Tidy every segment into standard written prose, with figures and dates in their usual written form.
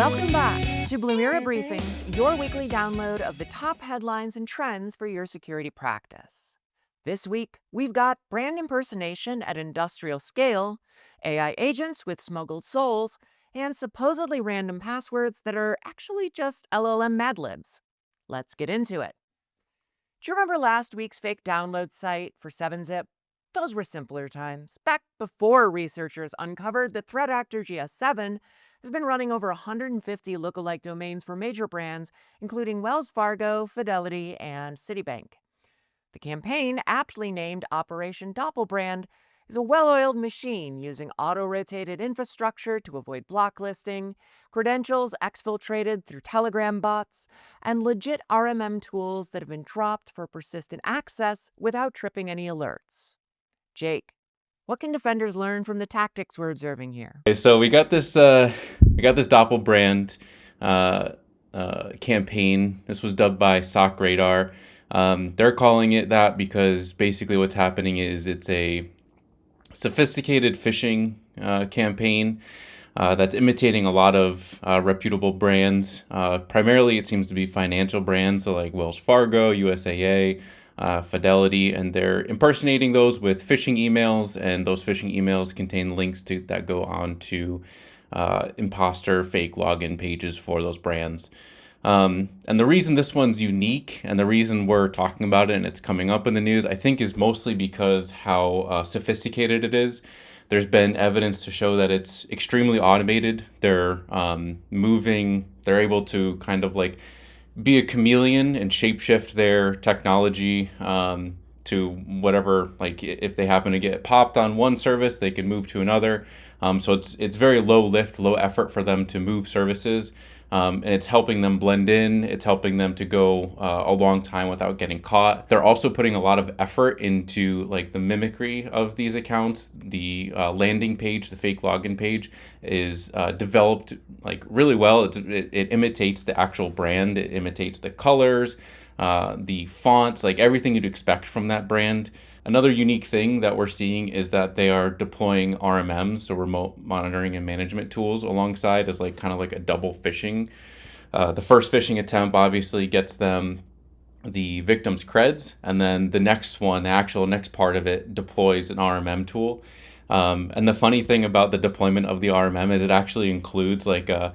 Welcome back to Blumira Briefings, your weekly download of the top headlines and trends for your security practice. This week, we've got brand impersonation at industrial scale, AI agents with smuggled souls, and supposedly random passwords that are actually just LLM Mad Libs. Let's get into it. Do you remember last week's fake download site for 7-Zip? Those were simpler times, back before researchers uncovered that threat actor GS7 has been running over 150 lookalike domains for major brands, including Wells Fargo, Fidelity, and Citibank. The campaign, aptly named Operation DoppelBrand, is a well-oiled machine using auto-rotated infrastructure to avoid blocklisting, credentials exfiltrated through Telegram bots, and legit RMM tools that have been dropped for persistent access without tripping any alerts. Jake, what can defenders learn from the tactics we're observing here? Okay, so we got this DoppelBrand campaign. This was dubbed by SOC Radar. They're calling it that because basically what's happening is it's a sophisticated phishing campaign that's imitating a lot of reputable brands. Primarily, it seems to be financial brands, so like Wells Fargo, USAA, Fidelity, and they're impersonating those with phishing emails, and those phishing emails contain links that go on to imposter fake login pages for those brands. And the reason this one's unique and the reason we're talking about it and it's coming up in the news, I think, is mostly because how sophisticated it is. There's been evidence to show that it's extremely automated. They're able to kind of like be a chameleon and shapeshift their technology to whatever, like if they happen to get popped on one service, they can move to another. So it's very low lift, low effort for them to move services. And it's helping them blend in. It's helping them to go a long time without getting caught. They're also putting a lot of effort into like the mimicry of these accounts. The landing page, the fake login page, is developed like really well. It imitates the actual brand. It imitates the colors, the fonts, like everything you'd expect from that brand. Another unique thing that we're seeing is that they are deploying RMMs, so remote monitoring and management tools, alongside as like kind of like a double phishing. The first phishing attempt obviously gets them the victim's creds, and then the next one, the actual next part of it, deploys an RMM tool. And the funny thing about the deployment of the RMM is it actually includes like a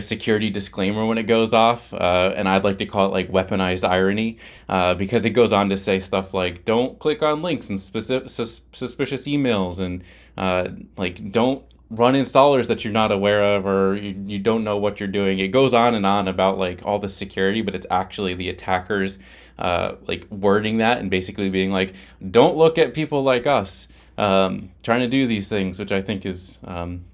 security disclaimer when it goes off, and I'd like to call it like weaponized irony, because it goes on to say stuff like don't click on links and suspicious emails, and like don't run installers that you're not aware of or you don't know what you're doing. It goes on and on about like all the security, but it's actually the attackers like wording that and basically being like, don't look at people like us trying to do these things, which I think is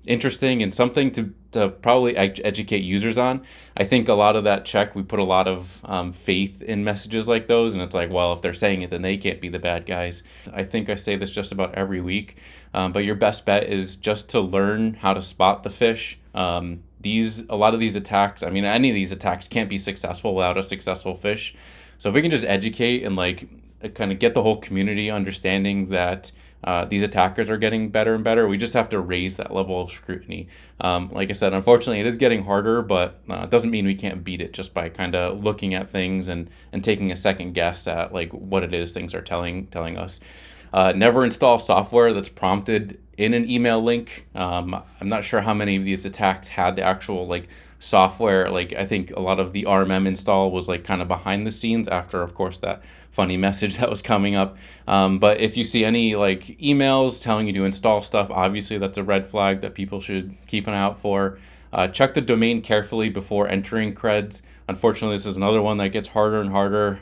interesting and something to probably educate users on. I think a lot of that check, we put a lot of faith in messages like those, and it's like, well, if they're saying it, then they can't be the bad guys. I think I say this just about every week, but your best bet is just to learn how to spot the fish. A lot of these attacks, I mean, any of these attacks can't be successful without a successful fish. So if we can just educate and like kind of get the whole community understanding that these attackers are getting better and better, we just have to raise that level of scrutiny. Like I said, unfortunately, it is getting harder, but it doesn't mean we can't beat it just by kind of looking at things and taking a second guess at like what it is things are telling us. Never install software that's prompted in an email link. I'm not sure how many of these attacks had the actual like software. Like I think a lot of the RMM install was like kind of behind the scenes after, of course, that funny message that was coming up. But if you see any like emails telling you to install stuff, obviously that's a red flag that people should keep an eye out for. Check the domain carefully before entering creds. Unfortunately, this is another one that gets harder and harder,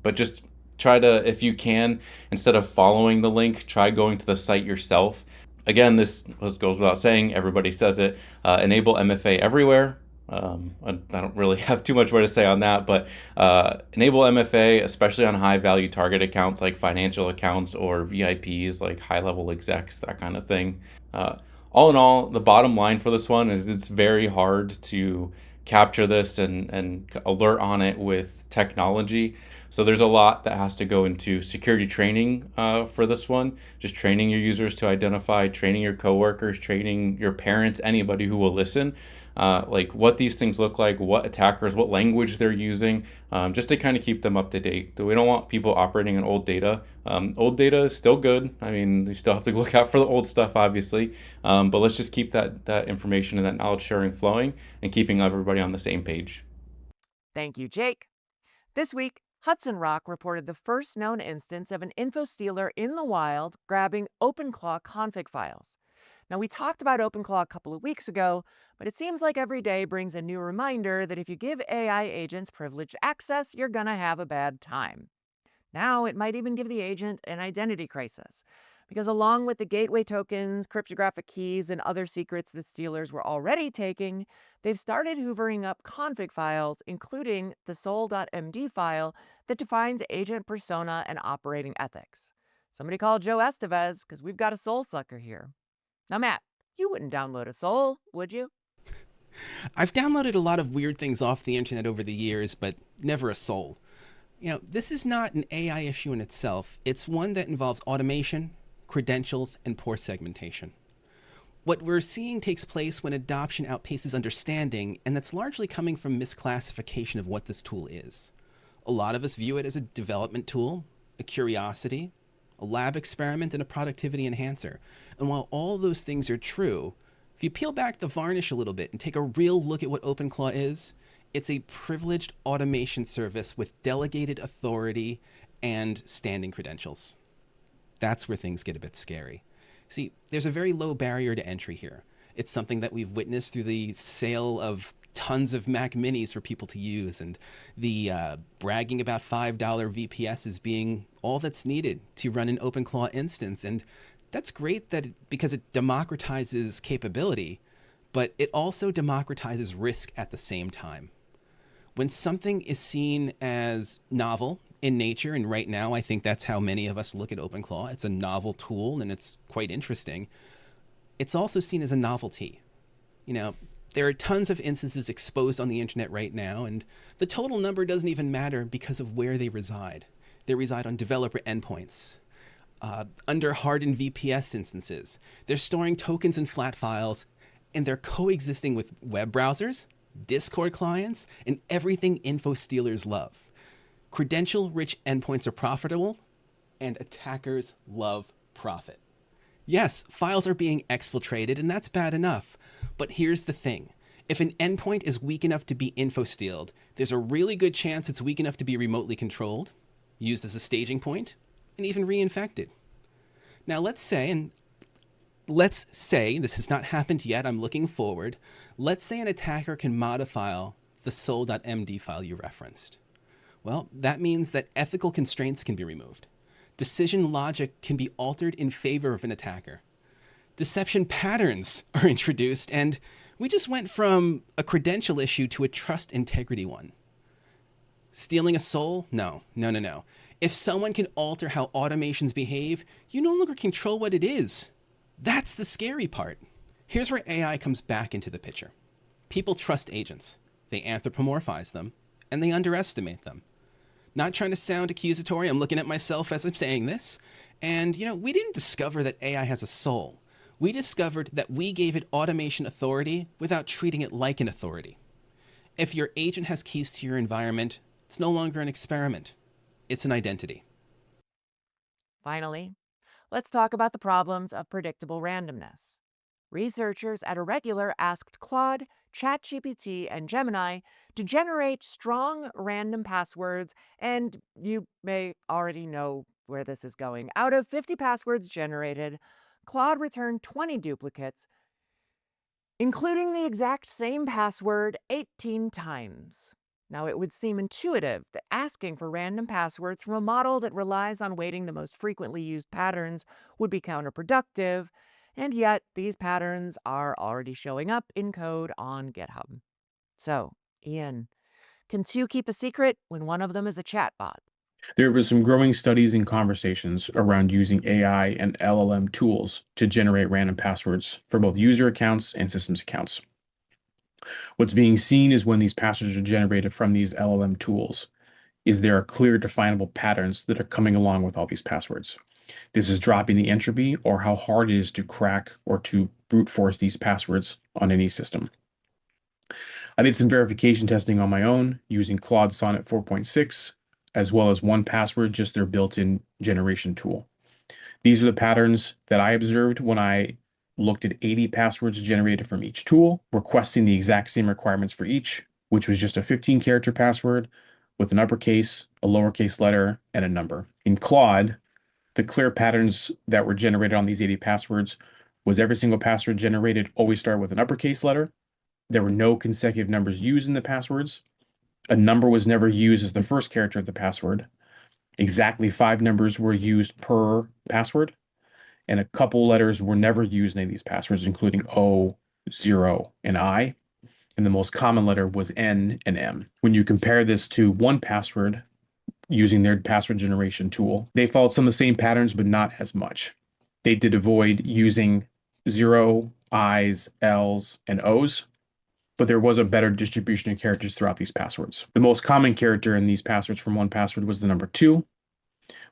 but just try to, if you can, instead of following the link, try going to the site yourself. Again, this goes without saying, everybody says it, enable MFA everywhere. I don't really have too much more to say on that, but enable MFA, especially on high value target accounts like financial accounts or VIPs, like high level execs, that kind of thing. All in all, the bottom line for this one is it's very hard to capture this and alert on it with technology. So there's a lot that has to go into security training for this one. Just training your users to identify, training your coworkers, training your parents, anybody who will listen. like what these things look like, what attackers, what language they're using, just to kind of keep them up to date. We don't want people operating on old data. Old data is still good. I mean, we still have to look out for the old stuff, obviously, but let's just keep that information and that knowledge sharing flowing and keeping everybody on the same page. Thank you, Jake. This week, Hudson Rock reported the first known instance of an infostealer in the wild grabbing OpenClaw config files. Now, we talked about OpenClaw a couple of weeks ago, but it seems like every day brings a new reminder that if you give AI agents privileged access, you're gonna have a bad time. Now, it might even give the agent an identity crisis. Because along with the gateway tokens, cryptographic keys, and other secrets that stealers were already taking, they've started hoovering up config files, including the soul.md file that defines agent persona and operating ethics. Somebody call Joe Estevez, because we've got a soul sucker here. Now, Matt, you wouldn't download a soul, would you? I've downloaded a lot of weird things off the internet over the years, but never a soul. This is not an AI issue in itself. It's one that involves automation, credentials, and poor segmentation. What we're seeing takes place when adoption outpaces understanding, and that's largely coming from misclassification of what this tool is. A lot of us view it as a development tool, a curiosity, a lab experiment, and a productivity enhancer. And while all those things are true, if you peel back the varnish a little bit and take a real look at what OpenClaw is, it's a privileged automation service with delegated authority and standing credentials. That's where things get a bit scary. See, there's a very low barrier to entry here. It's something that we've witnessed through the sale of tons of Mac Minis for people to use, and the bragging about $5 VPSs being all that's needed to run an OpenClaw instance. And that's great because it democratizes capability, but it also democratizes risk at the same time. When something is seen as novel in nature, and right now I think that's how many of us look at OpenClaw, it's a novel tool and it's quite interesting, it's also seen as a novelty. There are tons of instances exposed on the internet right now, and the total number doesn't even matter because of where they reside. They reside on developer endpoints, under hardened VPS instances. They're storing tokens and flat files, and they're coexisting with web browsers, Discord clients, and everything infostealers love. Credential-rich endpoints are profitable, and attackers love profit. Yes, files are being exfiltrated, and that's bad enough. But here's the thing. If an endpoint is weak enough to be infostealed, there's a really good chance it's weak enough to be remotely controlled, used as a staging point, and even reinfected. Now let's say this has not happened yet, I'm looking forward. Let's say an attacker can modify the soul.md file you referenced. Well, that means that ethical constraints can be removed. Decision logic can be altered in favor of an attacker. Deception patterns are introduced, and we just went from a credential issue to a trust integrity one. Stealing a soul? No. If someone can alter how automations behave, you no longer control what it is. That's the scary part. Here's where AI comes back into the picture. People trust agents. They anthropomorphize them, and they underestimate them. Not trying to sound accusatory, I'm looking at myself as I'm saying this. And, we didn't discover that AI has a soul. We discovered that we gave it automation authority without treating it like an authority. If your agent has keys to your environment, it's no longer an experiment. It's an identity. Finally, let's talk about the problems of predictable randomness. Researchers at Irregular asked Claude, ChatGPT, and Gemini to generate strong random passwords, and you may already know where this is going. Out of 50 passwords generated, Claude returned 20 duplicates, including the exact same password 18 times. Now, it would seem intuitive that asking for random passwords from a model that relies on weighting the most frequently used patterns would be counterproductive, and yet these patterns are already showing up in code on GitHub. So, Ian, can two keep a secret when one of them is a chatbot? There was some growing studies and conversations around using AI and LLM tools to generate random passwords for both user accounts and systems accounts. What's being seen is when these passwords are generated from these LLM tools, is there are clear definable patterns that are coming along with all these passwords. This is dropping the entropy or how hard it is to crack or to brute force these passwords on any system. I did some verification testing on my own using Claude Sonnet 4.6, as well as 1Password, just their built-in generation tool. These are the patterns that I observed when I looked at 80 passwords generated from each tool, requesting the exact same requirements for each, which was just a 15-character password with an uppercase, a lowercase letter, and a number. In Claude, the clear patterns that were generated on these 80 passwords was every single password generated always started with an uppercase letter. There were no consecutive numbers used in the passwords. A number was never used as the first character of the password. Exactly 5 numbers were used per password, and a couple letters were never used in any of these passwords, including O, 0, and I. And the most common letter was N and M. When you compare this to 1Password using their password generation tool, they followed some of the same patterns, but not as much. They did avoid using 0, I's, L's, and O's, but there was a better distribution of characters throughout these passwords. The most common character in these passwords from 1Password was the number 2,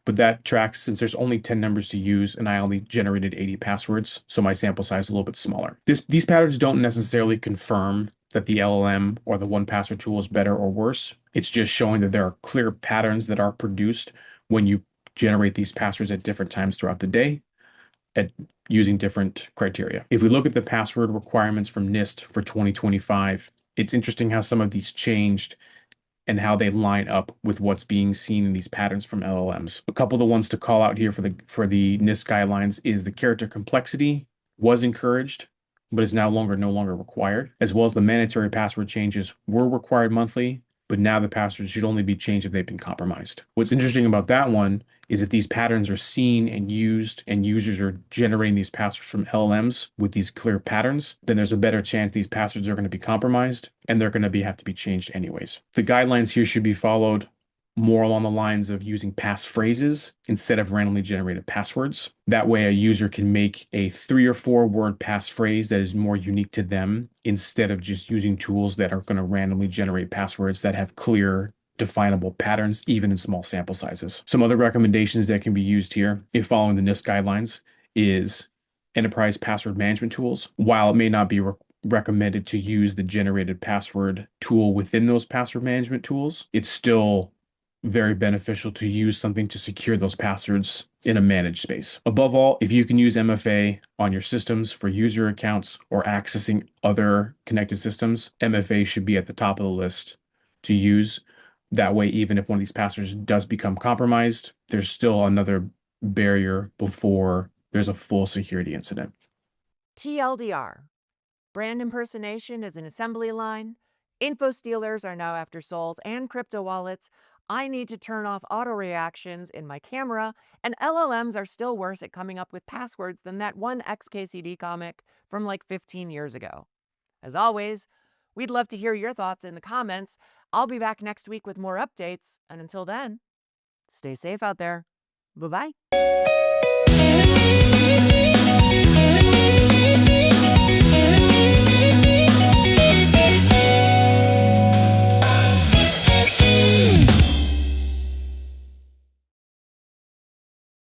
but that tracks since there's only 10 numbers to use and I only generated 80 passwords, so my sample size is a little bit smaller. These patterns don't necessarily confirm that the LLM or the 1Password tool is better or worse. It's just showing that there are clear patterns that are produced when you generate these passwords at different times throughout the day at using different criteria. If we look at the password requirements from NIST for 2025, it's interesting how some of these changed and how they line up with what's being seen in these patterns from LLMs. A couple of the ones to call out here for the NIST guidelines is the character complexity was encouraged, but is no longer required, as well as the mandatory password changes were required monthly, but now the passwords should only be changed if they've been compromised. What's interesting about that one is if these patterns are seen and used and users are generating these passwords from LLMs with these clear patterns, then there's a better chance these passwords are going to be compromised and they're going to have to be changed anyways. The guidelines here should be followed more along the lines of using passphrases instead of randomly generated passwords. That way a user can make a 3 or 4 word passphrase that is more unique to them instead of just using tools that are going to randomly generate passwords that have clear definable patterns, even in small sample sizes. Some other recommendations that can be used here, if following the NIST guidelines, is enterprise password management tools. While it may not be recommended to use the generated password tool within those password management tools, it's still very beneficial to use something to secure those passwords in a managed space. Above all, if you can use MFA on your systems for user accounts or accessing other connected systems, MFA should be at the top of the list to use. That way, even if one of these passwords does become compromised, there's still another barrier before there's a full security incident. TLDR. Brand impersonation is an assembly line. Infostealers are now after souls and crypto wallets. I need to turn off auto reactions in my camera, and LLMs are still worse at coming up with passwords than that one XKCD comic from like 15 years ago. As always, we'd love to hear your thoughts in the comments. I'll be back next week with more updates, and until then, stay safe out there. Bye-bye.